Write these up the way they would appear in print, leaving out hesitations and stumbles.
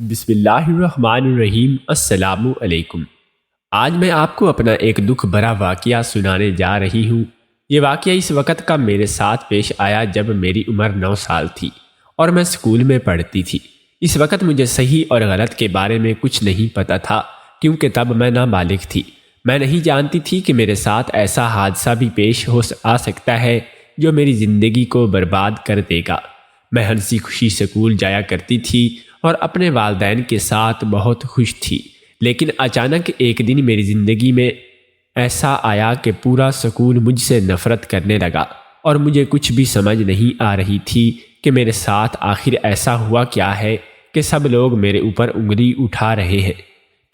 بسم اللہ الرحمن الرحیم۔ السلام علیکم۔ آج میں آپ کو اپنا ایک دکھ بھرا واقعہ سنانے جا رہی ہوں۔ یہ واقعہ اس وقت کا میرے ساتھ پیش آیا جب میری عمر 9 سال تھی اور میں اسکول میں پڑھتی تھی۔ اس وقت مجھے صحیح اور غلط کے بارے میں کچھ نہیں پتہ تھا کیونکہ تب میں نابالغ تھی۔ میں نہیں جانتی تھی کہ میرے ساتھ ایسا حادثہ بھی پیش آ سکتا ہے جو میری زندگی کو برباد کر دے گا۔ میں ہنسی خوشی اسکول جایا کرتی تھی اور اپنے والدین کے ساتھ بہت خوش تھی، لیکن اچانک ایک دن میری زندگی میں ایسا آیا کہ پورا اسکول مجھ سے نفرت کرنے لگا اور مجھے کچھ بھی سمجھ نہیں آ رہی تھی کہ میرے ساتھ آخر ایسا ہوا کیا ہے کہ سب لوگ میرے اوپر انگلی اٹھا رہے ہیں۔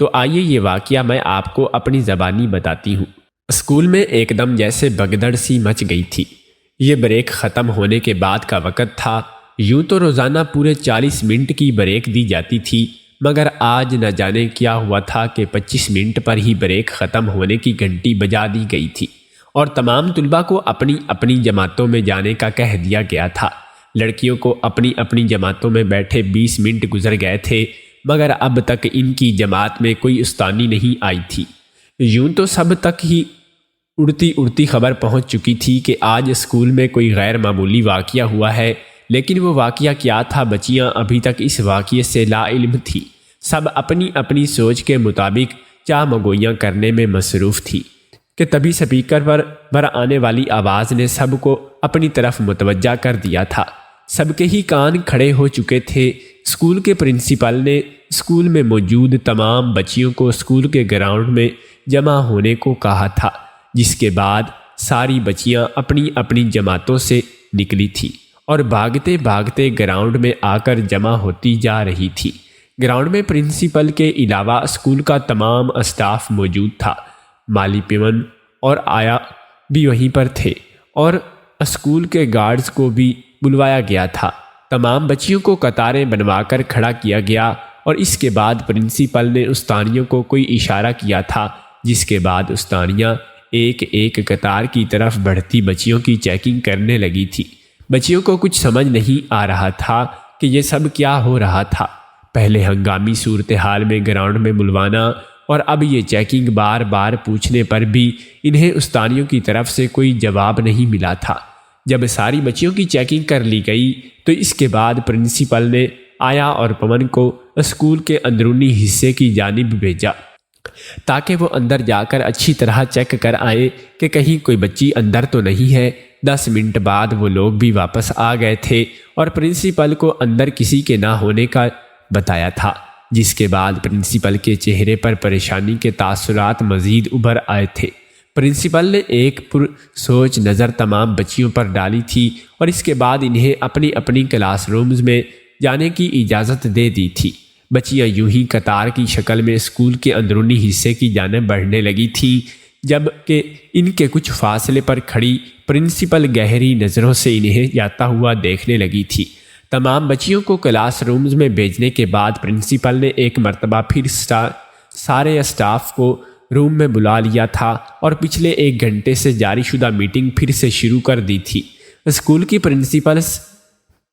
تو آئیے یہ واقعہ میں آپ کو اپنی زبانی بتاتی ہوں۔ اسکول میں ایک دم جیسے بگدڑ سی مچ گئی تھی۔ یہ بریک ختم ہونے کے بعد کا وقت تھا۔ یوں تو روزانہ پورے 40 منٹ کی بریک دی جاتی تھی، مگر آج نہ جانے کیا ہوا تھا کہ 25 منٹ پر ہی بریک ختم ہونے کی گھنٹی بجا دی گئی تھی اور تمام طلباء کو اپنی اپنی جماعتوں میں جانے کا کہہ دیا گیا تھا۔ لڑکیوں کو اپنی اپنی جماعتوں میں بیٹھے 20 منٹ گزر گئے تھے، مگر اب تک ان کی جماعت میں کوئی استانی نہیں آئی تھی۔ یوں تو سب تک ہی اڑتی اڑتی خبر پہنچ چکی تھی کہ آج اسکول میں کوئی غیر معمولی واقعہ ہوا ہے، لیکن وہ واقعہ کیا تھا بچیاں ابھی تک اس واقعے سے لا علم تھی۔ سب اپنی اپنی سوچ کے مطابق چاہ مگوئیاں کرنے میں مصروف تھی کہ تبھی اسپیکر پر آنے والی آواز نے سب کو اپنی طرف متوجہ کر دیا تھا۔ سب کے ہی کان کھڑے ہو چکے تھے۔ اسکول کے پرنسپل نے اسکول میں موجود تمام بچیوں کو اسکول کے گراؤنڈ میں جمع ہونے کو کہا تھا، جس کے بعد ساری بچیاں اپنی اپنی جماعتوں سے نکلی تھی اور بھاگتے بھاگتے گراؤنڈ میں آ کر جمع ہوتی جا رہی تھی۔ گراؤنڈ میں پرنسپل کے علاوہ اسکول کا تمام اسٹاف موجود تھا۔ مالی پیمن اور آیا بھی وہیں پر تھے اور اسکول کے گارڈز کو بھی بلوایا گیا تھا۔ تمام بچیوں کو قطاریں بنوا کر کھڑا کیا گیا اور اس کے بعد پرنسپل نے استانیوں کو کوئی اشارہ کیا تھا، جس کے بعد استانیاں ایک ایک قطار کی طرف بڑھتی بچیوں کی چیکنگ کرنے لگی تھی۔ بچیوں کو کچھ سمجھ نہیں آ رہا تھا کہ یہ سب کیا ہو رہا تھا۔ پہلے ہنگامی صورتحال میں گراؤنڈ میں بلوانا اور اب یہ چیکنگ بار بار پوچھنے پر بھی انہیں استانیوں کی طرف سے کوئی جواب نہیں ملا تھا۔ جب ساری بچیوں کی چیکنگ کر لی گئی تو اس کے بعد پرنسپل نے آیا اور پون کو اسکول کے اندرونی حصے کی جانب بھیجا تاکہ وہ اندر جا کر اچھی طرح چیک کر آئے کہ کہیں کوئی بچی اندر تو نہیں ہے۔ 10 منٹ بعد وہ لوگ بھی واپس آ گئے تھے اور پرنسپل کو اندر کسی کے نہ ہونے کا بتایا تھا، جس کے بعد پرنسپل کے چہرے پر پریشانی کے تاثرات مزید ابھر آئے تھے۔ پرنسپل نے ایک پرسوچ نظر تمام بچیوں پر ڈالی تھی اور اس کے بعد انہیں اپنی اپنی کلاس رومز میں جانے کی اجازت دے دی تھی۔ بچیاں یوں ہی قطار کی شکل میں اسکول کے اندرونی حصے کی جانب بڑھنے لگی تھیں، جب کہ ان کے کچھ فاصلے پر کھڑی پرنسپل گہری نظروں سے انہیں جاتا ہوا دیکھنے لگی تھی۔ تمام بچیوں کو کلاس رومز میں بھیجنے کے بعد پرنسپل نے ایک مرتبہ پھر سارے اسٹاف کو روم میں بلا لیا تھا اور پچھلے 1 گھنٹے سے جاری شدہ میٹنگ پھر سے شروع کر دی تھی۔ اسکول کی پرنسپل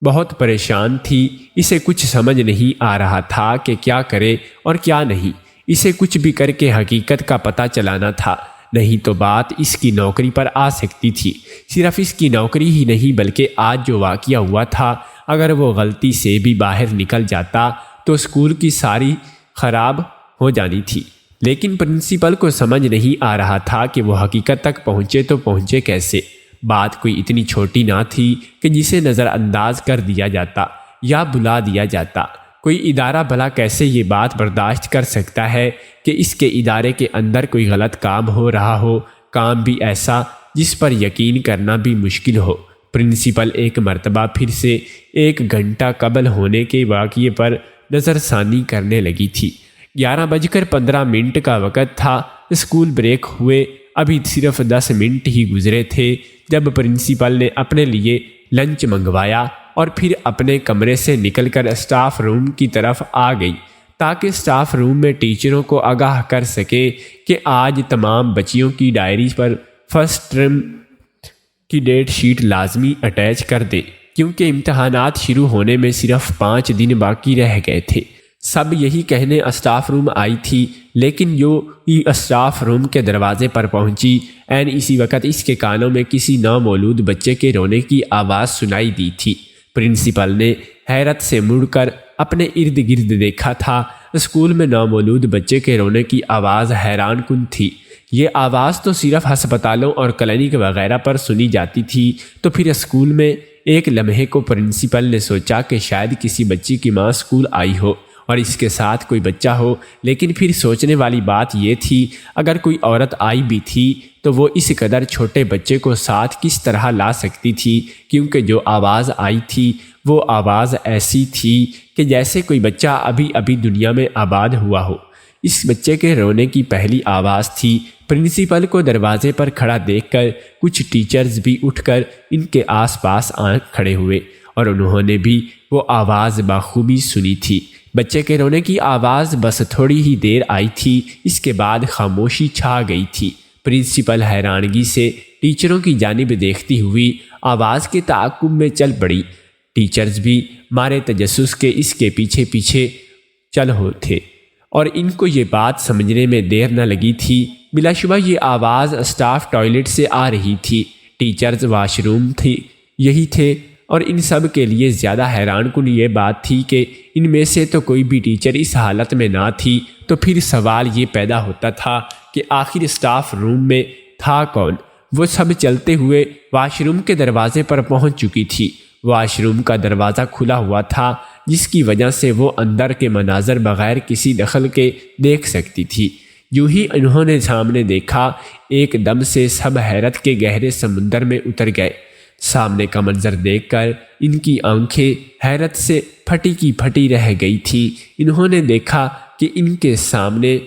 بہت پریشان تھی۔ اسے کچھ سمجھ نہیں آ رہا تھا کہ کیا کرے اور کیا نہیں۔ اسے کچھ بھی کر کے حقیقت کا پتہ چلانا تھا، نہیں تو بات اس کی نوکری پر آ سکتی تھی۔ صرف اس کی نوکری ہی نہیں بلکہ آج جو واقعہ ہوا تھا، اگر وہ غلطی سے بھی باہر نکل جاتا تو اسکول کی ساری خراب ہو جانی تھی۔ لیکن پرنسپل کو سمجھ نہیں آ رہا تھا کہ وہ حقیقت تک پہنچے تو پہنچے کیسے۔ بات کوئی اتنی چھوٹی نہ تھی کہ جسے نظر انداز کر دیا جاتا یا بلا دیا جاتا۔ کوئی ادارہ بھلا کیسے یہ بات برداشت کر سکتا ہے کہ اس کے ادارے کے اندر کوئی غلط کام ہو رہا ہو، کام بھی ایسا جس پر یقین کرنا بھی مشکل ہو۔ پرنسپل ایک مرتبہ پھر سے 1 گھنٹہ قبل ہونے کے واقعے پر نظر ثانی کرنے لگی تھی۔ 11:15 کا وقت تھا۔ اسکول بریک ہوئے ابھی صرف 10 منٹ ہی گزرے تھے جب پرنسپل نے اپنے لیے لنچ منگوایا اور پھر اپنے کمرے سے نکل کر اسٹاف روم کی طرف آ گئی تاکہ اسٹاف روم میں ٹیچروں کو آگاہ کر سکے کہ آج تمام بچیوں کی ڈائری پر فرسٹ ٹرم کی ڈیٹ شیٹ لازمی اٹیچ کر دے، کیونکہ امتحانات شروع ہونے میں صرف 5 دن باقی رہ گئے تھے۔ سب یہی کہنے اسٹاف روم آئی تھی، لیکن جو اسٹاف روم کے دروازے پر پہنچی، عین اسی وقت اس کے کانوں میں کسی نامولود بچے کے رونے کی آواز سنائی دی تھی۔ پرنسپل نے حیرت سے مڑ کر اپنے ارد گرد دیکھا تھا۔ اسکول میں نامولود بچے کے رونے کی آواز حیران کن تھی۔ یہ آواز تو صرف ہسپتالوں اور کلینک وغیرہ پر سنی جاتی تھی، تو پھر اسکول میں؟ ایک لمحے کو پرنسپل نے سوچا کہ شاید کسی بچی کی ماں اسکول آئی ہو اور اس کے ساتھ کوئی بچہ ہو، لیکن پھر سوچنے والی بات یہ تھی اگر کوئی عورت آئی بھی تھی تو وہ اس قدر چھوٹے بچے کو ساتھ کس طرح لا سکتی تھی، کیونکہ جو آواز آئی تھی وہ آواز ایسی تھی کہ جیسے کوئی بچہ ابھی ابھی دنیا میں آباد ہوا ہو۔ اس بچے کے رونے کی پہلی آواز تھی۔ پرنسپل کو دروازے پر کھڑا دیکھ کر کچھ ٹیچرز بھی اٹھ کر ان کے آس پاس آ کھڑے ہوئے اور انہوں نے بھی وہ آواز بخوبی سنی تھی۔ بچے کے رونے کی آواز بس تھوڑی ہی دیر آئی تھی، اس کے بعد خاموشی چھا گئی تھی۔ پرنسپل حیرانگی سے ٹیچروں کی جانب دیکھتی ہوئی آواز کے تعاقب میں چل پڑی۔ ٹیچرز بھی مارے تجسس کے اس کے پیچھے پیچھے چل ہو تھے اور ان کو یہ بات سمجھنے میں دیر نہ لگی تھی۔ بلا شبہ یہ آواز اسٹاف ٹوائلٹ سے آ رہی تھی۔ ٹیچرز واش روم تھی یہی تھے، اور ان سب کے لیے زیادہ حیران کن یہ بات تھی کہ ان میں سے تو کوئی بھی ٹیچر اس حالت میں نہ تھی۔ تو پھر سوال یہ پیدا ہوتا تھا کہ آخر اسٹاف روم میں تھا کون؟ وہ سب چلتے ہوئے واش روم کے دروازے پر پہنچ چکی تھی۔ واش روم کا دروازہ کھلا ہوا تھا، جس کی وجہ سے وہ اندر کے مناظر بغیر کسی دخل کے دیکھ سکتی تھی۔ یوں ہی انہوں نے سامنے دیکھا، ایک دم سے سب حیرت کے گہرے سمندر میں اتر گئے۔ سامنے کا منظر دیکھ کر ان کی آنکھیں حیرت سے پھٹی کی پھٹی رہ گئی تھی۔ انہوں نے دیکھا کہ ان کے سامنے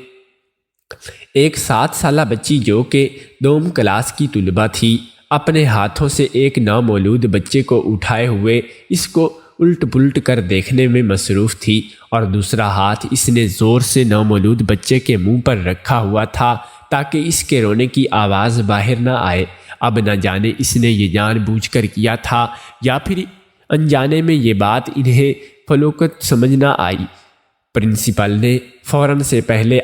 ایک 7 سالہ بچی جو کہ دوم کلاس کی طالبہ تھی، اپنے ہاتھوں سے ایک نامولود بچے کو اٹھائے ہوئے اس کو الٹ پلٹ کر دیکھنے میں مصروف تھی، اور دوسرا ہاتھ اس نے زور سے نامولود بچے کے منہ پر رکھا ہوا تھا تاکہ اس کے رونے کی آواز باہر نہ آئے۔ اب نہ جانے اس نے یہ جان بوجھ کر کیا تھا یا پھر انجانے میں یہ بات انہیں فلوکت سمجھ نہ آئی۔ پرنسپل نے فوراً سے پہلے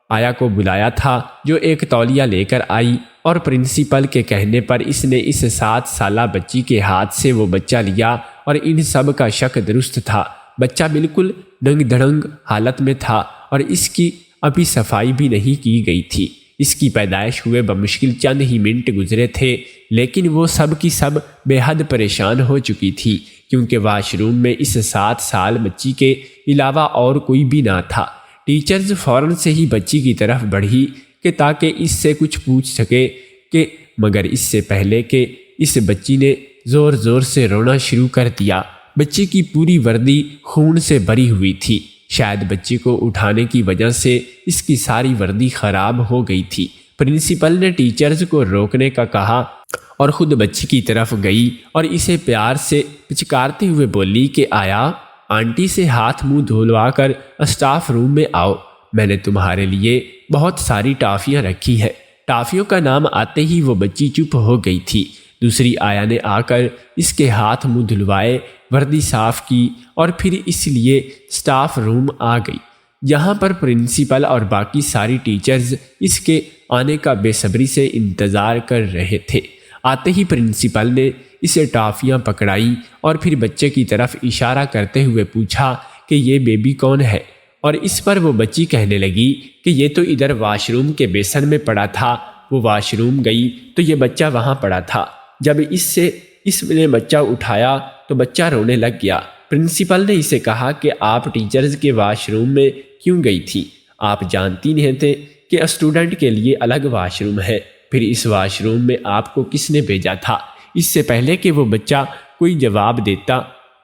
آیا کو بلایا تھا، جو ایک تولیہ لے کر آئی، اور پرنسپل کے کہنے پر اس نے اس 7 سالہ بچی کے ہاتھ سے وہ بچہ لیا، اور ان سب کا شک درست تھا۔ بچہ بالکل ننگ دھڑنگ حالت میں تھا اور اس کی ابھی صفائی بھی نہیں کی گئی تھی۔ اس کی پیدائش ہوئے بمشکل چند ہی منٹ گزرے تھے، لیکن وہ سب کی سب بے حد پریشان ہو چکی تھی، کیونکہ واش روم میں اس 7 سال بچی کے علاوہ اور کوئی بھی نہ تھا۔ ٹیچرز فوراً سے ہی بچی کی طرف بڑھی کہ تاکہ اس سے کچھ پوچھ سکے مگر اس سے پہلے کہ اس بچی نے زور زور سے رونا شروع کر دیا۔ بچی کی پوری وردی خون سے بھری ہوئی تھی، شاید بچی کو اٹھانے کی وجہ سے اس کی ساری وردی خراب ہو گئی تھی۔ پرنسپل نے ٹیچرز کو روکنے کا کہا اور خود بچی کی طرف گئی اور اسے پیار سے پچکارتے ہوئے بولی کہ آیا، آنٹی سے ہاتھ منہ دھلوا کر اسٹاف روم میں آؤ، میں نے تمہارے لیے بہت ساری ٹافیاں رکھی ہیں۔ ٹافیوں کا نام آتے ہی وہ بچی چپ ہو گئی تھی۔ دوسری آیا نے آ کر اس کے ہاتھ منہ دھلوائے، وردی صاف کی اور پھر اس لیے اسٹاف روم آ گئی، جہاں پر پرنسپل اور باقی ساری ٹیچرز اس کے آنے کا بے صبری سے انتظار کر رہے تھے۔ آتے ہی پرنسپل نے اسے ٹافیاں پکڑائی اور پھر بچے کی طرف اشارہ کرتے ہوئے پوچھا کہ یہ بیبی کون ہے، اور اس پر وہ بچی کہنے لگی کہ یہ تو ادھر واش روم کے بیسن میں پڑا تھا، وہ واش روم گئی تو یہ بچہ وہاں پڑا تھا، جب اس نے بچہ اٹھایا تو بچہ رونے لگ گیا۔ پرنسپل نے اسے کہا کہ آپ ٹیچرز کے واش روم میں کیوں گئی تھی؟ آپ جانتی نہیں تھے کہ اسٹوڈنٹ کے لیے الگ واش روم ہے، پھر اس واش روم میں آپ کو کس نے بھیجا تھا؟ اس سے پہلے کہ وہ بچہ کوئی جواب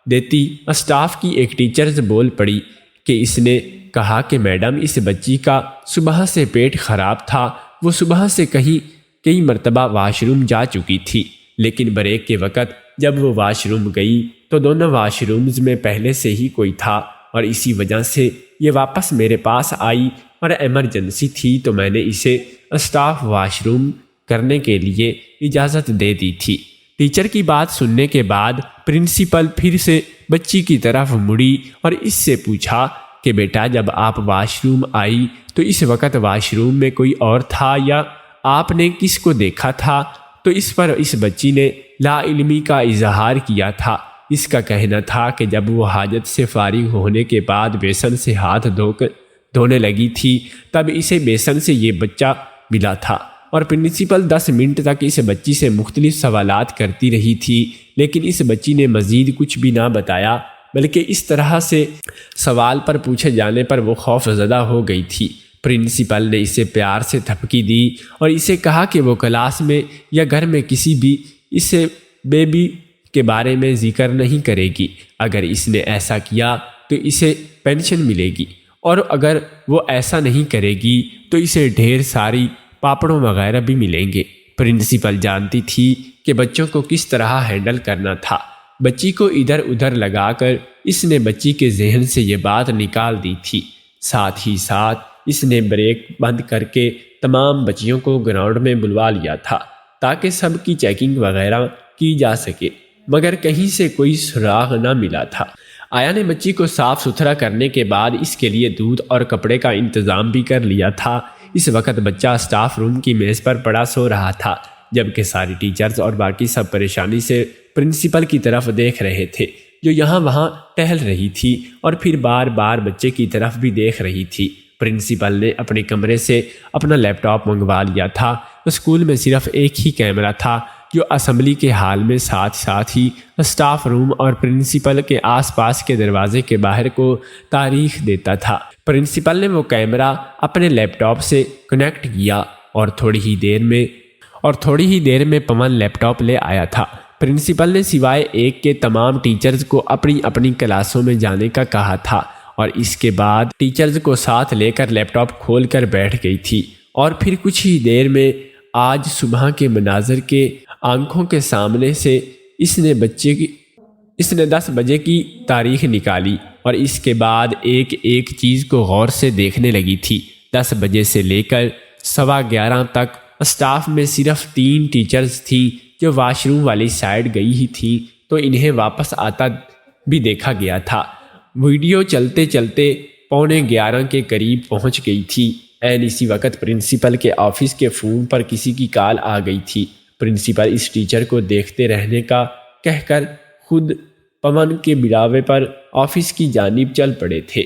دیتی اسٹاف کی ایک ٹیچرز بول پڑی کہ اس نے کہا کہ میڈم اس بچی کا صبح سے پیٹ خراب تھا، وہ صبح سے کئی مرتبہ واش روم جا چکی تھی، لیکن بریک کے وقت جب وہ واش روم گئی تو دونوں واش رومز میں پہلے سے ہی کوئی تھا، اور اسی وجہ سے یہ واپس میرے پاس آئی اور ایمرجنسی تھی تو میں نے اسے اسٹاف واش روم کرنے کے لیے اجازت دے دی تھی۔ ٹیچر کی بات سننے کے بعد پرنسپل پھر سے بچی کی طرف مڑی اور اس سے پوچھا کہ بیٹا جب آپ واش روم آئی تو اس وقت واش روم میں کوئی اور تھا یا آپ نے کس کو دیکھا تھا؟ تو اس پر اس بچی نے لا علمی کا اظہار کیا تھا۔ اس کا کہنا تھا کہ جب وہ حاجت سے فارغ ہونے کے بعد بیسن سے ہاتھ دھونے لگی تھی تب اسے بیسن سے یہ بچہ ملا تھا، اور پرنسپل 10 منٹ تک اس بچی سے مختلف سوالات کرتی رہی تھی، لیکن اس بچی نے مزید کچھ بھی نہ بتایا، بلکہ اس طرح سے سوال پر پوچھے جانے پر وہ خوف زدہ ہو گئی تھی۔ پرنسپل نے اسے پیار سے تھپکی دی اور اسے کہا کہ وہ کلاس میں یا گھر میں کسی بھی اسے بیبی کے بارے میں ذکر نہیں کرے گی۔ اگر اس نے ایسا کیا تو اسے پینشن ملے گی، اور اگر وہ ایسا نہیں کرے گی تو اسے ڈھیر ساری پاپڑوں وغیرہ بھی ملیں گے۔ پرنسپل جانتی تھی کہ بچوں کو کس طرح ہینڈل کرنا تھا۔ بچی کو ادھر ادھر لگا کر اس نے بچی کے ذہن سے یہ بات نکال دی تھی۔ ساتھ ہی ساتھ اس نے بریک بند کر کے تمام بچیوں کو گراؤنڈ میں بلوا لیا تھا تاکہ سب کی چیکنگ وغیرہ کی جا سکے، مگر کہیں سے کوئی سراغ نہ ملا تھا۔ آیا نے بچی کو صاف ستھرا کرنے کے بعد اس کے لیے دودھ اور کپڑے کا انتظام بھی کر لیا تھا۔ اس وقت بچہ اسٹاف روم کی میز پر پڑا سو رہا تھا، جبکہ ساری ٹیچرز اور باقی سب پریشانی سے پرنسپل کی طرف دیکھ رہے تھے، جو یہاں وہاں ٹہل رہی تھی اور پھر بار بار بچے کی طرف بھی دیکھ رہی تھی۔ پرنسپل نے اپنے کمرے سے اپنا لیپ ٹاپ منگوا لیا تھا۔ اسکول میں صرف ایک ہی کیمرہ تھا جو اسمبلی کے ہال میں ساتھ ہی اسٹاف روم اور پرنسپل کے آس پاس کے دروازے کے باہر کو تاریخ دیتا تھا۔ پرنسپل نے وہ کیمرہ اپنے لیپ ٹاپ سے کنیکٹ کیا اور تھوڑی ہی دیر میں پون لیپ ٹاپ لے آیا تھا۔ پرنسپل نے سوائے ایک کے تمام ٹیچرز کو اپنی اپنی کلاسوں میں جانے کا کہا تھا، اور اس کے بعد ٹیچرز کو ساتھ لے کر لیپ ٹاپ کھول کر بیٹھ گئی تھی، اور پھر کچھ ہی دیر میں آج صبح کے مناظر کے آنکھوں کے سامنے سے اس نے 10 بجے کی تاریخ نکالی اور اس کے بعد ایک ایک چیز کو غور سے دیکھنے لگی تھی۔ 10 بجے سے لے کر 11:15 تک اسٹاف میں صرف 3 ٹیچرز تھیں جو واش روم والی سائڈ گئی ہی تھیں، تو انہیں واپس آتا بھی دیکھا گیا تھا۔ ویڈیو چلتے چلتے 11:15 کے قریب پہنچ گئی تھی۔ عین اسی وقت پرنسپل کے آفس کے فون پر کسی کی کال آ گئی تھی۔ پرنسپل اس ٹیچر کو دیکھتے رہنے کا کہہ کر خود پون کے بلاوے پر آفس کی جانب چل پڑے تھے،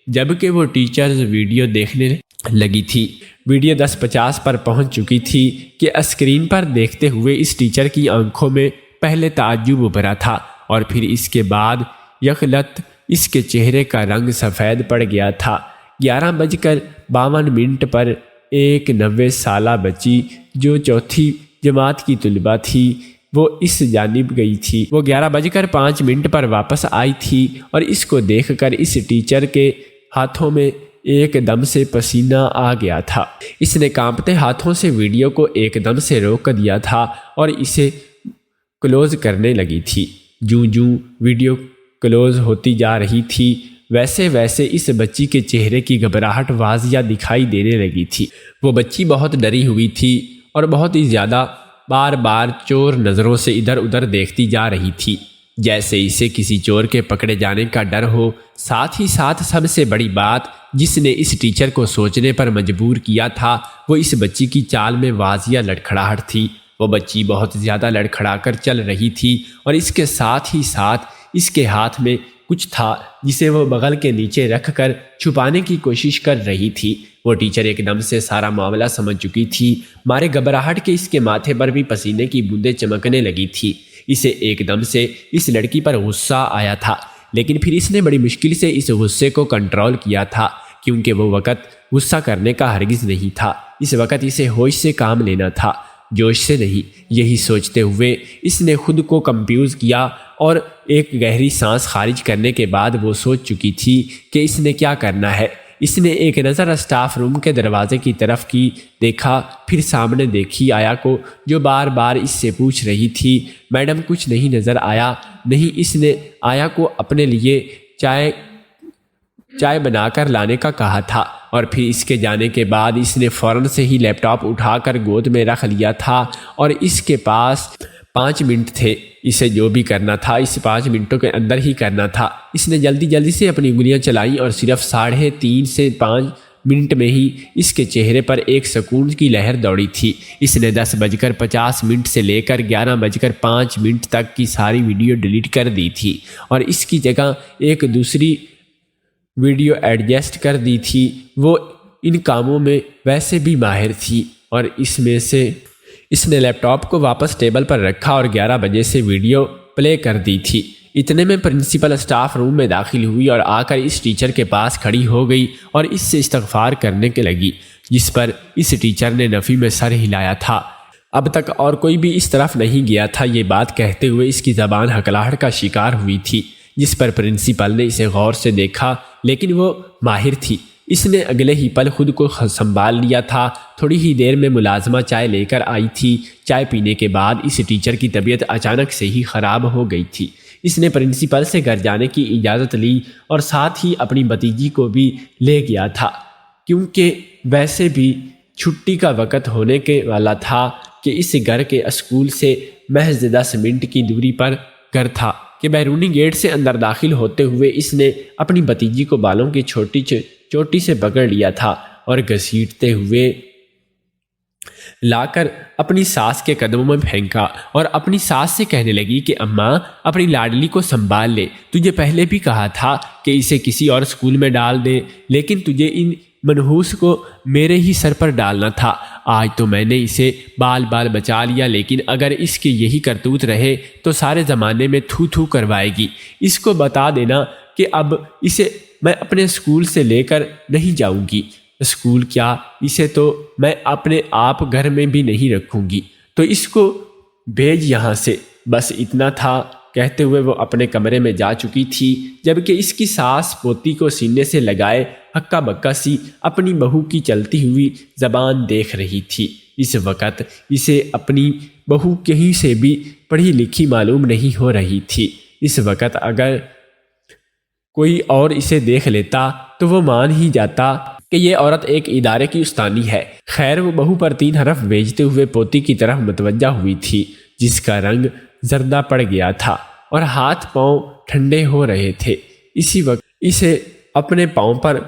جبکہ وہ ٹیچرز ویڈیو دیکھنے لگی تھی۔ ویڈیو 10:50 پر پہنچ چکی تھی کہ اسکرین پر دیکھتے ہوئے اس ٹیچر کی آنکھوں میں پہلے تعجب ابھرا تھا، اور پھر اس کے بعد یکلت اس کے چہرے کا رنگ سفید پڑ گیا تھا۔ 11:52 پر ایک 90 سالہ بچی جو 4تھی جماعت کی طلبہ تھی وہ اس جانب گئی تھی۔ وہ 11:05 پر واپس آئی تھی اور اس کو دیکھ کر اس ٹیچر کے ہاتھوں میں ایک دم سے پسینہ آ گیا تھا۔ اس نے کانپتے ہاتھوں سے ویڈیو کو ایک دم سے روک دیا تھا اور اسے کلوز کرنے لگی تھی۔ جوں ویڈیو کلوز ہوتی جا رہی تھی ویسے ویسے اس بچی کے چہرے کی گھبراہٹ واضح دکھائی دینے لگی تھی۔ وہ بچی بہت ڈری ہوئی تھی اور بہت ہی زیادہ بار بار چور نظروں سے ادھر ادھر دیکھتی جا رہی تھی، جیسے اسے کسی چور کے پکڑے جانے کا ڈر ہو۔ ساتھ ہی ساتھ سب سے بڑی بات جس نے اس ٹیچر کو سوچنے پر مجبور کیا تھا وہ اس بچی کی چال میں واضح لڑکھڑاہٹ تھی۔ وہ بچی بہت زیادہ لڑکھڑا کر چل رہی تھی اور اس کے ساتھ ہی ساتھ اس کے ہاتھ میں کچھ تھا جسے وہ بغل کے نیچے رکھ کر چھپانے کی کوشش کر رہی تھی۔ وہ ٹیچر ایک دم سے سارا معاملہ سمجھ چکی تھی، مارے گھبراہٹ کے اس کے ماتھے پر بھی پسینے کی بوندیں چمکنے لگی تھی۔ اسے ایک دم سے اس لڑکی پر غصہ آیا تھا، لیکن پھر اس نے بڑی مشکل سے اس غصے کو کنٹرول کیا تھا، کیونکہ وہ وقت غصہ کرنے کا ہرگز نہیں تھا۔ اس وقت اسے ہوش سے کام لینا تھا، جوش سے نہیں۔ یہی سوچتے ہوئے اس نے خود کو کمپیوز کیا اور ایک گہری سانس خارج کرنے کے بعد وہ سوچ چکی تھی کہ اس نے کیا کرنا ہے۔ اس نے ایک نظر اسٹاف روم کے دروازے کی طرف کی، دیکھا، پھر سامنے دیکھی آیا کو جو بار بار اس سے پوچھ رہی تھی، میڈم کچھ نہیں نظر آیا؟ نہیں۔ اس نے آیا کو اپنے لیے چائے بنا کر لانے کا کہا تھا، اور پھر اس کے جانے کے بعد اس نے فوراً سے ہی لیپ ٹاپ اٹھا کر گود میں رکھ لیا تھا اور اس کے پاس 5 منٹ تھے، اسے جو بھی کرنا تھا اس 5 منٹوں کے اندر ہی کرنا تھا۔ اس نے جلدی جلدی سے اپنی انگلیاں چلائیں اور صرف 3.5 سے 5 منٹ میں ہی اس کے چہرے پر ایک سکون کی لہر دوڑی تھی۔ اس نے 10:50 سے لے کر 11:05 تک کی ساری ویڈیو ڈیلیٹ کر دی تھی اور اس کی جگہ ایک دوسری ویڈیو ایڈجسٹ کر دی تھی۔ وہ ان کاموں میں ویسے بھی ماہر تھی اور اس نے لیپ ٹاپ کو واپس ٹیبل پر رکھا اور 11 بجے سے ویڈیو پلے کر دی تھی۔ اتنے میں پرنسپل اسٹاف روم میں داخل ہوئی اور آ کر اس ٹیچر کے پاس کھڑی ہو گئی اور اس سے استغفار کرنے کے لگی، جس پر اس ٹیچر نے نفی میں سر ہلایا تھا۔ اب تک اور کوئی بھی اس طرف نہیں گیا تھا۔ یہ بات کہتے ہوئے اس کی زبان ہکلاہٹ کا شکار ہوئی تھی، جس پر پرنسپل نے اسے غور سے دیکھا، لیکن وہ ماہر تھی۔ اس نے اگلے ہی پل خود کو سنبھال لیا تھا۔ تھوڑی ہی دیر میں ملازمہ چائے لے کر آئی تھی۔ چائے پینے کے بعد اس ٹیچر کی طبیعت اچانک سے ہی خراب ہو گئی تھی۔ اس نے پرنسپل سے گھر جانے کی اجازت لی اور ساتھ ہی اپنی بھتیجی کو بھی لے گیا تھا، کیونکہ ویسے بھی چھٹی کا وقت ہونے کے والا تھا کہ اس گھر کے اسکول سے محض 10 منٹ کی دوری پر گھر تھا کہ بیرونی گیٹ سے اندر داخل ہوتے ہوئے اس نے اپنی بھتیجی کو بالوں کی چوٹی سے پکڑ لیا تھا اور گھسیٹتے ہوئے لا کر اپنی ساس کے قدموں میں پھینکا اور اپنی ساس سے کہنے لگی کہ اماں اپنی لاڈلی کو سنبھال لے، تجھے پہلے بھی کہا تھا کہ اسے کسی اور اسکول میں ڈال دے، لیکن تجھے ان منحوس کو میرے ہی سر پر ڈالنا تھا۔ آج تو میں نے اسے بال بچا لیا، لیکن اگر اس کے یہی کرتوت رہے تو سارے زمانے میں تھو تھو کروائے گی۔ اس کو بتا دینا کہ اب اسے میں اپنے اسکول سے لے کر نہیں جاؤں گی۔ اسکول کیا، اسے تو میں اپنے آپ گھر میں بھی نہیں رکھوں گی، تو اس کو بھیج یہاں سے۔ بس اتنا تھا، کہتے ہوئے وہ اپنے کمرے میں جا چکی تھی، جبکہ اس کی ساس پوتی کو سینے سے لگائے ہکا بکا سی اپنی بہو کی چلتی ہوئی زبان دیکھ رہی تھی۔ اس وقت اسے اپنی بہو کہیں سے بھی پڑھی لکھی معلوم نہیں ہو رہی تھی۔ اس وقت اگر کوئی اور اسے دیکھ لیتا تو وہ مان ہی جاتا کہ یہ عورت ایک ادارے کی استانی ہے۔ خیر، وہ بہو پر 3 حرف بھیجتے ہوئے پوتی کی طرف متوجہ ہوئی تھی، جس کا رنگ زردہ پڑ گیا تھا اور ہاتھ پاؤں ٹھنڈے ہو رہے تھے۔ اسی وقت اسے اپنے پاؤں پر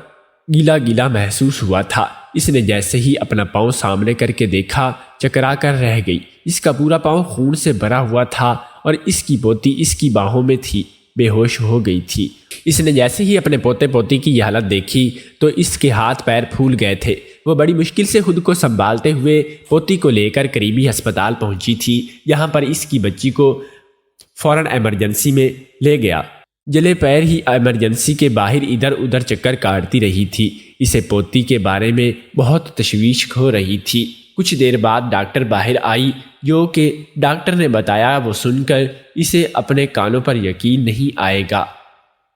گیلا گیلا محسوس ہوا تھا۔ اس نے جیسے ہی اپنا پاؤں سامنے کر کے دیکھا، چکرا کر رہ گئی۔ اس کا پورا پاؤں خون سے بھرا ہوا تھا اور اس کی پوتی اس کی باہوں میں تھی، بے ہوش ہو گئی تھی۔ اس نے جیسے ہی اپنے پوتے پوتی کی یہ حالت دیکھی تو اس کے ہاتھ پیر پھول گئے تھے۔ وہ بڑی مشکل سے خود کو سنبھالتے ہوئے پوتی کو لے کر قریبی ہسپتال پہنچی تھی۔ یہاں پر اس کی بچی کو فوراً ایمرجنسی میں لے گیا۔ جلے پیر ہی ایمرجنسی کے باہر ادھر ادھر چکر کاٹتی رہی تھی۔ اسے پوتی کے بارے میں بہت تشویش ہو رہی تھی۔ کچھ دیر بعد ڈاکٹر باہر آئی، جو کہ ڈاکٹر نے بتایا وہ سن کر اسے اپنے کانوں پر یقین نہیں آئے گا۔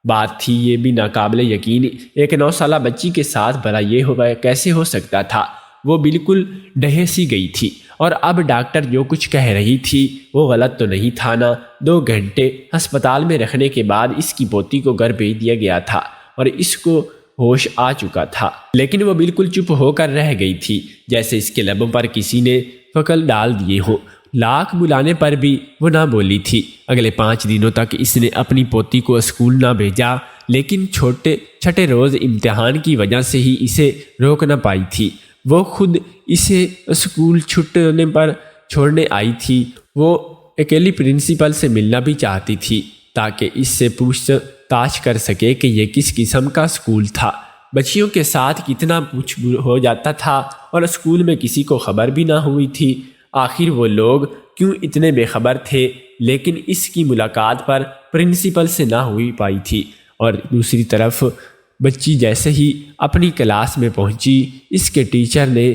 بات تھی یہ بھی ناقابل یقین، ایک 9 سالہ بچی کے ساتھ بھلا یہ کیسے ہو سکتا تھا؟ وہ بالکل ڈہے سی گئی تھی اور اب ڈاکٹر جو کچھ کہہ رہی تھی وہ غلط تو نہیں تھا نا۔ 2 گھنٹے ہسپتال میں رکھنے کے بعد اس کی پوتی کو گھر بھیج دیا گیا تھا اور اس کو ہوش آ چکا تھا، لیکن وہ بالکل چپ ہو کر رہ گئی تھی، جیسے اس کے لبوں پر کسی نے فکل ڈال دیے ہو۔ لاکھ بلانے پر بھی وہ نہ بولی تھی۔ اگلے 5 دنوں تک اس نے اپنی پوتی کو اسکول نہ بھیجا، لیکن چھٹے روز امتحان کی وجہ سے ہی اسے روک نہ پائی تھی۔ وہ خود اسے اسکول چھٹنے پر چھوڑنے آئی تھی۔ وہ اکیلی پرنسپل سے ملنا بھی چاہتی تھی تاکہ اس سے پوچھ تاچھ کر سکے کہ یہ کس قسم کا اسکول تھا۔ بچیوں کے ساتھ کتنا کچھ ہو جاتا تھا اور اسکول میں کسی کو خبر بھی نہ ہوئی تھی۔ آخر وہ لوگ کیوں اتنے بے خبر تھے؟ لیکن اس کی ملاقات پر پرنسپل سے نہ ہوئی پائی تھی۔ اور دوسری طرف بچی جیسے ہی اپنی کلاس میں پہنچی، اس کے ٹیچر نے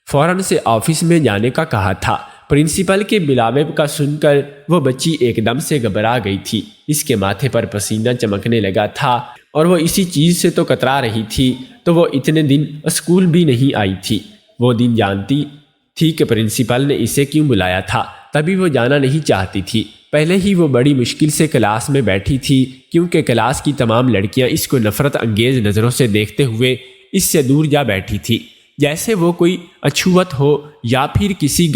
فوراً سے آفس میں جانے کا کہا تھا۔ پرنسپل کے بلاوے کا سن کر وہ بچی ایک دم سے گھبرا گئی تھی۔ اس کے ماتھے پر پسینہ چمکنے لگا تھا اور وہ اسی چیز سے تو کترا رہی تھی، تو وہ اتنے دن اسکول بھی نہیں آئی تھی۔ وہ دن جانتی تھی کہ پرنسپل نے اسے کیوں بلایا تھا، تبھی وہ جانا نہیں چاہتی تھی۔ پہلے ہی وہ بڑی مشکل سے کلاس میں بیٹھی تھی، کیونکہ کلاس کی تمام لڑکیاں اس کو نفرت انگیز نظروں سے دیکھتے ہوئے اس سے دور جا بیٹھی تھی، جیسے وہ کوئی اچھوت ہو یا پھر کسی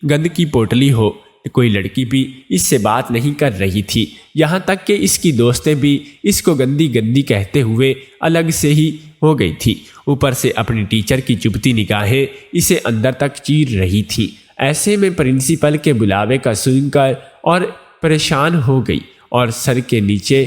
گند کی پوٹلی ہو۔ کوئی لڑکی بھی اس سے بات نہیں کر رہی تھی، یہاں تک کہ اس کی دوستیں بھی اس کو گندی گندی کہتے ہوئے الگ سے ہی ہو گئی تھی۔ اوپر سے اپنی ٹیچر کی چبھتی نگاہیں اسے اندر تک چیر رہی تھی۔ ایسے میں پرنسپل کے بلاوے کا سن کر اور پریشان ہو گئی اور سر کے نیچے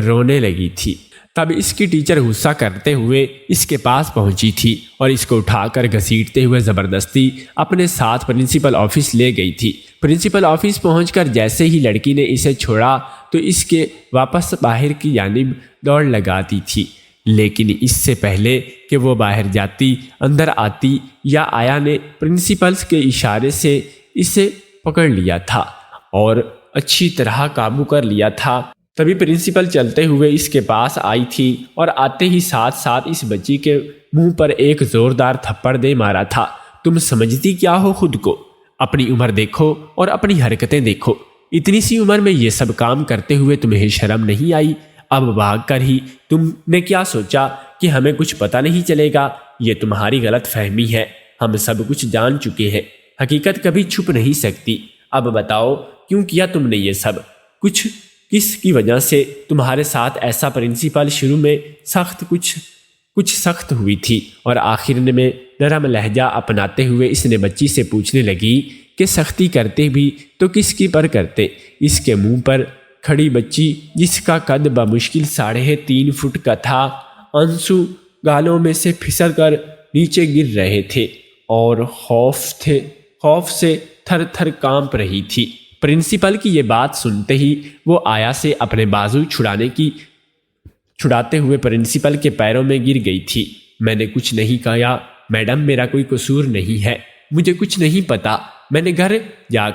رونے لگی تھی۔ تب اس کی ٹیچر غصہ کرتے ہوئے اس کے پاس پہنچی تھی اور اس کو اٹھا کر گھسیٹتے ہوئے زبردستی اپنے ساتھ پرنسپل آفس لے گئی تھی۔ پرنسپل آفس پہنچ کر جیسے ہی لڑکی نے اسے چھوڑا تو اس کے واپس باہر کی جانب دوڑ لگاتی تھی، لیکن اس سے پہلے کہ وہ باہر جاتی، اندر آتی یا آیا نے پرنسپل کے اشارے سے اسے پکڑ لیا تھا اور اچھی طرح قابو کر لیا تھا۔ تبھی پرنسپل چلتے ہوئے اس کے پاس آئی تھی اور آتے ہی ساتھ ساتھ اس بچی کے منہ پر ایک زوردار تھپڑ دے مارا تھا۔ تم سمجھتی کیا ہو خود کو؟ اپنی عمر دیکھو اور اپنی حرکتیں دیکھو۔ اتنی سی عمر میں یہ سب کام کرتے ہوئے تمہیں شرم نہیں آئی؟ اب بھاگ کر ہی تم نے کیا سوچا کہ ہمیں کچھ پتہ نہیں چلے گا؟ یہ تمہاری غلط فہمی ہے، ہم سب کچھ جان چکے ہیں، حقیقت کبھی چھپ نہیں سکتی۔ اب بتاؤ کیوں کیا تم نے یہ سب کچھ؟ کس کی وجہ سے تمہارے ساتھ ایسا؟ پرنسپل شروع میں کچھ سخت ہوئی تھی اور آخر میں نرم لہجہ اپناتے ہوئے اس نے بچی سے پوچھنے لگی کہ سختی کرتے بھی تو کس کی پر کرتے؟ اس کے منہ پر کھڑی بچی جس کا قد بمشکل 3.5 فٹ کا تھا، آنسو گالوں میں سے پھسل کر نیچے گر رہے تھے اور خوف سے تھر تھر کانپ رہی تھی۔ پرنسپل کی یہ بات سنتے ہی وہ آیا سے اپنے بازو چھڑاتے ہوئے پرنسپل کے پیروں میں گر گئی تھی۔ میں نے کچھ نہیں کہا میڈم، میرا کوئی قصور نہیں ہے، مجھے کچھ نہیں پتا۔ میں نے گھر جا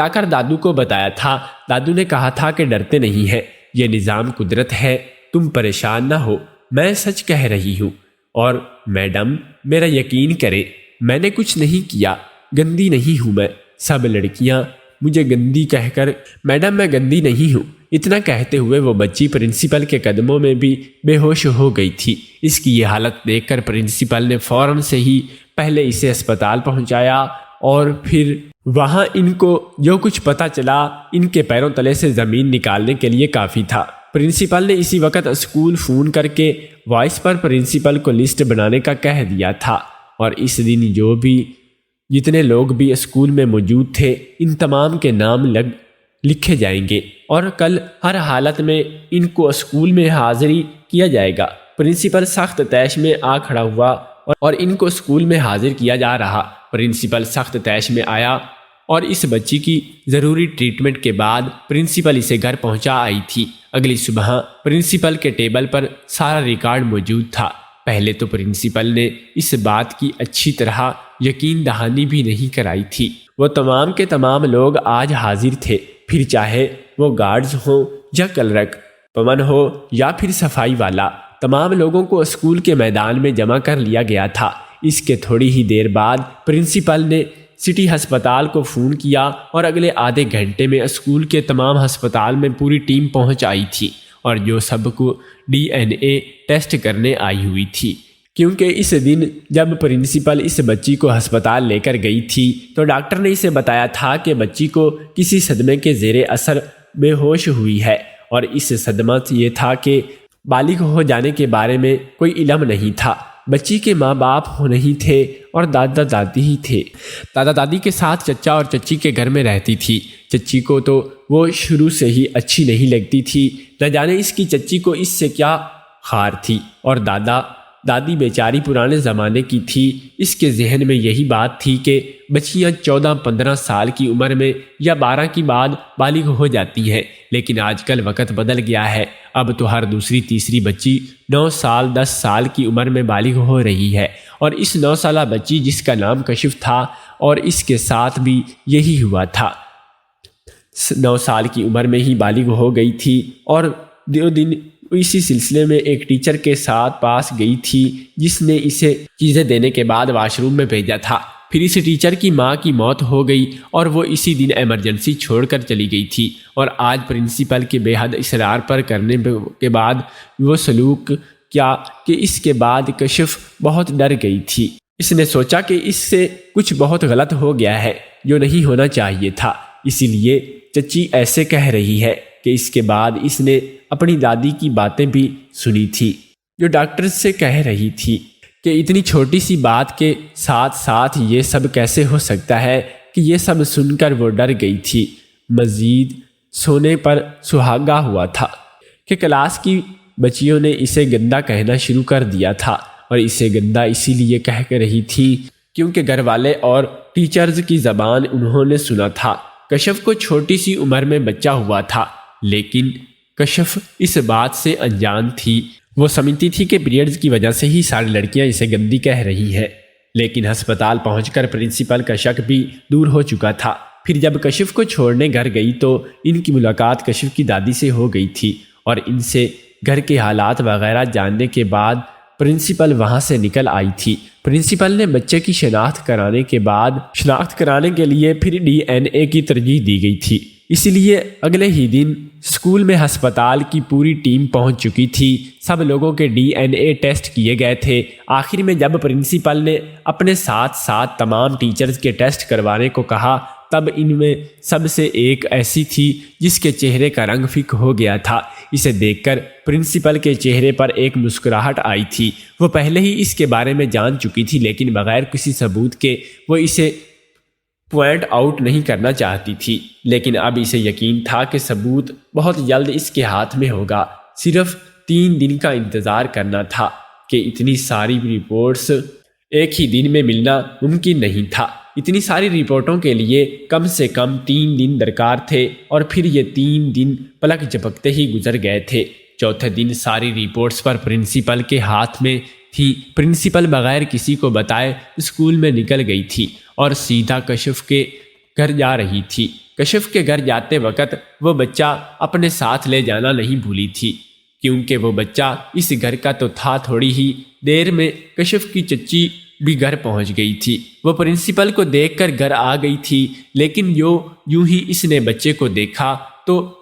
کر دادو کو بتایا تھا، دادو نے کہا تھا کہ ڈرتے نہیں ہیں، یہ نظام قدرت ہے، تم پریشان نہ ہو، میں سچ کہہ رہی ہوں۔ اور میڈم میرا یقین کریں، میں نے کچھ نہیں کیا، گندی نہیں ہوں میں۔ سب لڑکیاں مجھے گندی کہہ کر، میڈم میں گندی نہیں ہوں۔ اتنا کہتے ہوئے وہ بچی پرنسپل کے قدموں میں بھی بے ہوش ہو گئی تھی۔ اس کی یہ حالت دیکھ کر پرنسپل نے فوراً سے ہی پہلے اسے اسپتال پہنچایا اور پھر وہاں ان کو جو کچھ پتہ چلا ان کے پیروں تلے سے زمین نکالنے کے لیے کافی تھا۔ پرنسپل نے اسی وقت اسکول فون کر کے وائس پر پرنسپل کو لسٹ بنانے کا کہہ دیا تھا اور اس دن جتنے لوگ بھی اسکول میں موجود تھے ان تمام کے نام لکھے جائیں گے اور کل ہر حالت میں ان کو اسکول میں حاضری کیا جائے گا۔ پرنسپل سخت طیش میں آ کھڑا ہوا اور ان کو اسکول میں حاضر کیا جا رہا۔ پرنسپل سخت طیش میں آیا اور اس بچی کی ضروری ٹریٹمنٹ کے بعد پرنسپل اسے گھر پہنچا آئی تھی۔ اگلی صبح پرنسپل کے ٹیبل پر سارا ریکارڈ موجود تھا۔ پہلے تو پرنسپل نے اس بات کی اچھی طرح یقین دہانی بھی نہیں کرائی تھی۔ وہ تمام کے تمام لوگ آج حاضر تھے، پھر چاہے وہ گارڈز ہوں یا کلرک، پون ہو یا پھر صفائی والا، تمام لوگوں کو اسکول کے میدان میں جمع کر لیا گیا تھا۔ اس کے تھوڑی ہی دیر بعد پرنسپل نے سٹی ہسپتال کو فون کیا اور اگلے آدھے گھنٹے میں اسکول کے تمام ہسپتال میں پوری ٹیم پہنچ آئی تھی اور جو سب کو DNA ٹیسٹ کرنے آئی ہوئی تھی، کیونکہ اس دن جب پرنسپل اس بچی کو ہسپتال لے کر گئی تھی تو ڈاکٹر نے اسے بتایا تھا کہ بچی کو کسی صدمے کے زیر اثر بے ہوش ہوئی ہے اور اس صدمہ یہ تھا کہ بالغ ہو جانے کے بارے میں کوئی علم نہیں تھا۔ بچی کے ماں باپ نہیں تھے اور دادا دادی ہی تھے۔ دادا دادی کے ساتھ چچا اور چچی کے گھر میں رہتی تھی۔ چچی کو تو وہ شروع سے ہی اچھی نہیں لگتی تھی، نہ جانے اس کی چچی کو اس سے کیا خار تھی، اور دادی بیچاری پرانے زمانے کی تھی۔ اس کے ذہن میں یہی بات تھی کہ بچیاں 14-15 سال کی عمر میں یا 12 کی بعد بالغ ہو جاتی ہیں، لیکن آج کل وقت بدل گیا ہے۔ اب تو ہر دوسری تیسری بچی 9 سال 10 سال کی عمر میں بالغ ہو رہی ہے، اور اس 9 سالہ بچی جس کا نام کشف تھا اور اس کے ساتھ بھی یہی ہوا تھا، 9 سال کی عمر میں ہی بالغ ہو گئی تھی اور 2 دن اسی سلسلے میں ایک ٹیچر کے ساتھ پاس گئی تھی جس نے اسے چیزیں دینے کے بعد واش روم میں بھیجا تھا۔ پھر اس ٹیچر کی ماں کی موت ہو گئی اور وہ اسی دن ایمرجنسی چھوڑ کر چلی گئی تھی، اور آج پرنسپل کے بے حد اصرار پر کرنے کے بعد وہ سلوک کیا کہ اس کے بعد کشف بہت ڈر گئی تھی۔ اس نے سوچا کہ اس سے کچھ بہت غلط ہو گیا ہے جو نہیں ہونا چاہیے تھا، اسی لیے چچی ایسے کہہ رہی ہے کہ اس کے بعد اس نے اپنی دادی کی باتیں بھی سنی تھی جو ڈاکٹر سے کہہ رہی تھی کہ اتنی چھوٹی سی بات کے ساتھ ساتھ یہ سب کیسے ہو سکتا ہے کہ یہ سب سن کر وہ ڈر گئی تھی۔ مزید سونے پر سہاگا ہوا تھا کہ کلاس کی بچیوں نے اسے گندا کہنا شروع کر دیا تھا، اور اسے گندا اسی لیے کہہ کر رہی تھی کیونکہ گھر والے اور ٹیچرز کی زبان انہوں نے سنا تھا۔ کشف کو چھوٹی سی عمر میں بچہ ہوا تھا، لیکن کشف اس بات سے انجان تھی۔ وہ سمجھتی تھی کہ پیریڈز کی وجہ سے ہی ساری لڑکیاں اسے گندی کہہ رہی ہیں، لیکن ہسپتال پہنچ کر پرنسپل کا شک بھی دور ہو چکا تھا۔ پھر جب کشف کو چھوڑنے گھر گئی تو ان کی ملاقات کشف کی دادی سے ہو گئی تھی، اور ان سے گھر کے حالات وغیرہ جاننے کے بعد پرنسپل وہاں سے نکل آئی تھی۔ پرنسپل نے بچے کی شناخت کرانے کے لیے پھر ڈی این اے کی ترجیح دی گئی تھی، اسی لیے اگلے ہی دن اسکول میں ہسپتال کی پوری ٹیم پہنچ چکی تھی۔ سب لوگوں کے ڈی این اے ٹیسٹ کیے گئے تھے۔ آخر میں جب پرنسپل نے اپنے ساتھ ساتھ تمام ٹیچرز کے ٹیسٹ کروانے کو کہا، تب ان میں سب سے ایک ایسی تھی جس کے چہرے کا رنگ فک ہو گیا تھا۔ اسے دیکھ کر پرنسپل کے چہرے پر ایک مسکراہٹ آئی تھی۔ وہ پہلے ہی اس کے بارے میں جان چکی تھی، لیکن بغیر کسی ثبوت کے وہ اسے پوائنٹ آؤٹ نہیں کرنا چاہتی تھی، لیکن اب اسے یقین تھا کہ ثبوت بہت جلد اس کے ہاتھ میں ہوگا۔ صرف 3 دن کا انتظار کرنا تھا کہ اتنی ساری رپورٹس ایک ہی دن میں ملنا ممکن نہیں تھا۔ اتنی ساری رپورٹوں کے لیے کم سے کم 3 دن درکار تھے، اور پھر یہ 3 دن پلک جھپکتے ہی گزر گئے تھے۔ چوتھے دن ساری رپورٹس پر پرنسپل کے ہاتھ میں تھی۔ پرنسپل بغیر کسی کو بتائے اسکول میں نکل گئی تھی اور سیدھا کشف کے گھر جا رہی تھی۔ کشف کے گھر جاتے وقت وہ بچہ اپنے ساتھ لے جانا نہیں بھولی تھی، کیونکہ وہ بچہ اس گھر کا تو تھا۔ تھوڑی ہی دیر میں کشف کی چچی بھی گھر پہنچ گئی تھی۔ وہ پرنسپل کو دیکھ کر گھر آ گئی تھی، لیکن یوں ہی اس نے بچے کو دیکھا تو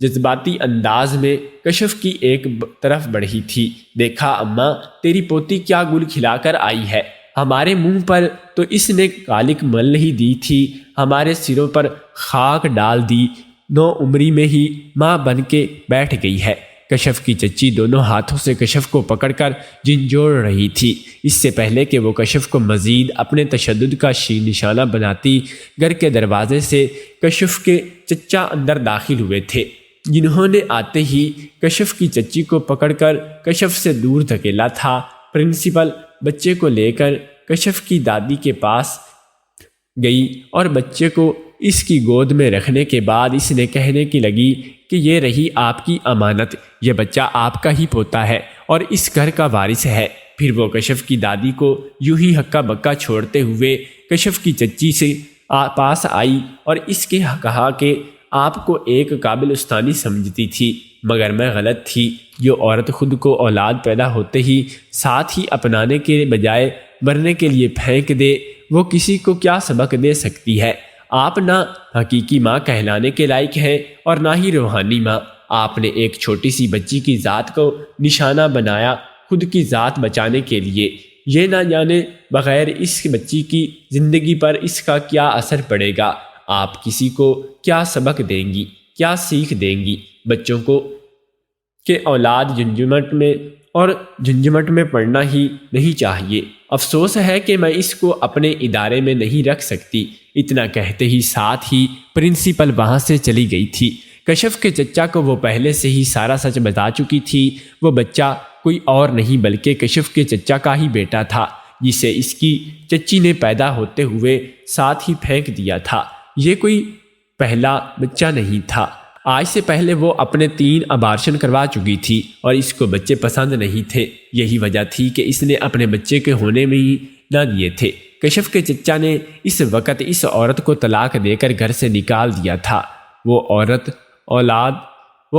جذباتی انداز میں کشف کی ایک طرف بڑھی تھی۔ دیکھا اماں، تیری پوتی کیا گل کھلا کر آئی ہے، ہمارے منہ پر تو اس نے کالک مل ہی دی تھی، ہمارے سروں پر خاک ڈال دی، 9 عمری میں ہی ماں بن کے بیٹھ گئی ہے۔ کشف کی چچی دونوں ہاتھوں سے کشف کو پکڑ کر جھنجھوڑ رہی تھی۔ اس سے پہلے کہ وہ کشف کو مزید اپنے تشدد کا نشانہ بناتی، گھر کے دروازے سے کشف کے چچا اندر داخل ہوئے تھے، جنہوں نے آتے ہی کشف کی چچی کو پکڑ کر کشف سے دور دھکیلا تھا۔ پرنسپل بچے کو لے کر کشف کی دادی کے پاس گئی اور بچے کو اس کی گود میں رکھنے کے بعد اس نے کہنے کی لگی کہ یہ رہی آپ کی امانت، یہ بچہ آپ کا ہی پوتا ہے اور اس گھر کا وارث ہے۔ پھر وہ کشف کی دادی کو یوں ہی ہکا بکا چھوڑتے ہوئے کشف کی چچی سے پاس آئی اور اس کے کہا کہ آپ کو ایک قابل استانی سمجھتی تھی، مگر میں غلط تھی۔ جو عورت خود کو اولاد پیدا ہوتے ہی ساتھ ہی اپنانے کے بجائے مرنے کے لیے پھینک دے، وہ کسی کو کیا سبق دے سکتی ہے؟ آپ نہ حقیقی ماں کہلانے کے لائق ہیں اور نہ ہی روحانی ماں۔ آپ نے ایک چھوٹی سی بچی کی ذات کو نشانہ بنایا خود کی ذات بچانے کے لیے۔ یہ نہ جانے بغیر اس بچی کی زندگی پر اس کا کیا اثر پڑے گا۔ آپ کسی کو کیا سبق دیں گی، کیا سیکھ دیں گی بچوں کو کہ اولاد جھنجھمٹ میں پڑنا ہی نہیں چاہیے۔ افسوس ہے کہ میں اس کو اپنے ادارے میں نہیں رکھ سکتی۔ اتنا کہتے ہی ساتھ ہی پرنسپل وہاں سے چلی گئی تھی۔ کشف کے چچا کو وہ پہلے سے ہی سارا سچ بتا چکی تھی۔ وہ بچہ کوئی اور نہیں بلکہ کشف کے چچا کا ہی بیٹا تھا، جسے اس کی چچی نے پیدا ہوتے ہوئے ساتھ ہی پھینک دیا تھا۔ یہ کوئی پہلا بچہ نہیں تھا۔ آج سے پہلے وہ اپنے 3 ابارشن کروا چکی تھی اور اس کو بچے پسند نہیں تھے۔ یہی وجہ تھی کہ اس نے اپنے بچے کے ہونے میں ہی نہ دیے تھے۔ کشف کے چچا نے اس وقت اس عورت کو طلاق دے کر گھر سے نکال دیا تھا۔ وہ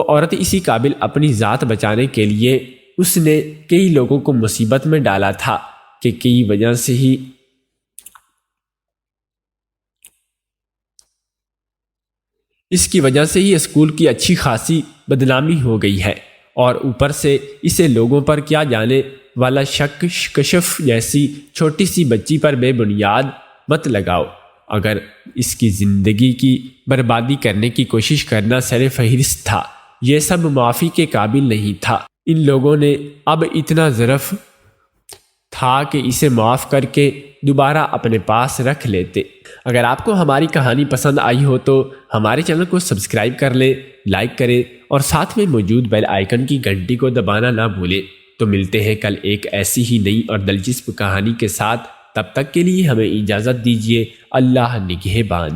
عورت اسی قابل اپنی ذات بچانے کے لیے اس نے کئی لوگوں کو مصیبت میں ڈالا تھا کہ اس کی وجہ سے ہی اسکول کی اچھی خاصی بدنامی ہو گئی ہے، اور اوپر سے اسے لوگوں پر کیا جانے والا شک کشف جیسی چھوٹی سی بچی پر بے بنیاد مت لگاؤ۔ اگر اس کی زندگی کی بربادی کرنے کی کوشش کرنا سر فہرست تھا، یہ سب معافی کے قابل نہیں تھا۔ ان لوگوں نے اب اتنا ظرف تھا کہ اسے معاف کر کے دوبارہ اپنے پاس رکھ لیتے۔ اگر آپ کو ہماری کہانی پسند آئی ہو تو ہمارے چینل کو سبسکرائب کر لیں، لائک کریں اور ساتھ میں موجود بیل آئیکن کی گھنٹی کو دبانا نہ بھولیں۔ تو ملتے ہیں کل ایک ایسی ہی نئی اور دلچسپ کہانی کے ساتھ۔ تب تک کے لیے ہمیں اجازت دیجیے۔ اللہ نگہبان۔